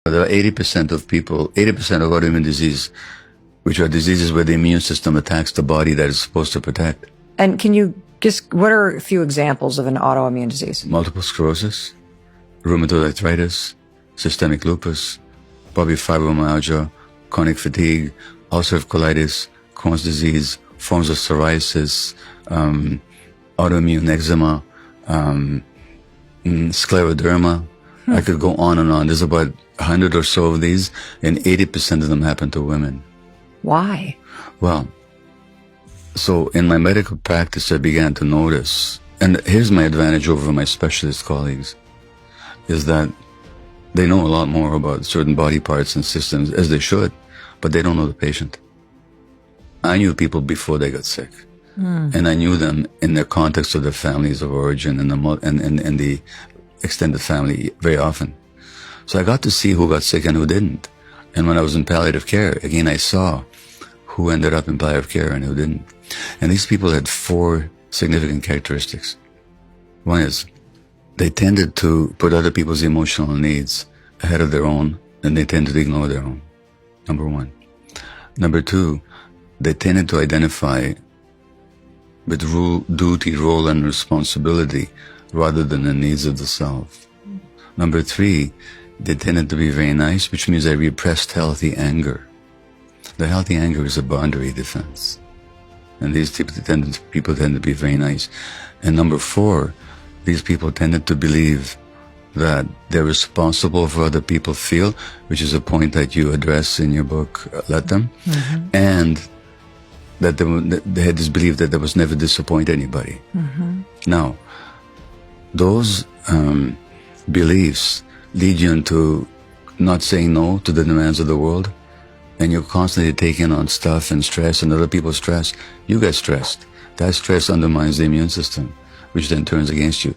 There are 80% of people, 80% of autoimmune disease, which are diseases where the immune system attacks the body that it's supposed to protect. And can you just, what are a few examples of an autoimmune disease? Multiple sclerosis, rheumatoid arthritis, systemic lupus, probably fibromyalgia, chronic fatigue, ulcerative colitis, Crohn's disease, forms of psoriasis, autoimmune eczema, scleroderma. I could go on and on. There's about 100 or so of these, and 80% of them happen to women. Why? Well, so in my medical practice, I began to notice, and here's my advantage over my specialist colleagues, is that they know a lot more about certain body parts and systems, as they should, but they don't know the patient. I knew people before they got sick, and I knew them in the context of their families of origin and the extended family very often. So I got to see who got sick and who didn't. And when I was in palliative care, again, I saw who ended up in palliative care and who didn't. And these people had 4 significant characteristics. One is they tended to put other people's emotional needs ahead of their own, and they tended to ignore their own. Number 1. Number 2, they tended to identify with duty, role, and responsibility rather than the needs of the self. Number 3, they tended to be very nice, which means they repressed healthy anger. The healthy anger is a boundary defense. And these people tend to be very nice. And number 4, these people tended to believe that they're responsible for other people feel, which is a point that you address in your book, Let Them, and that they had this belief that they was never disappoint anybody. Now, those beliefs lead you into not saying no to the demands of the world, and you're constantly taking on stuff and stress and other people's stress. You get stressed. That stress undermines the immune system, which then turns against you.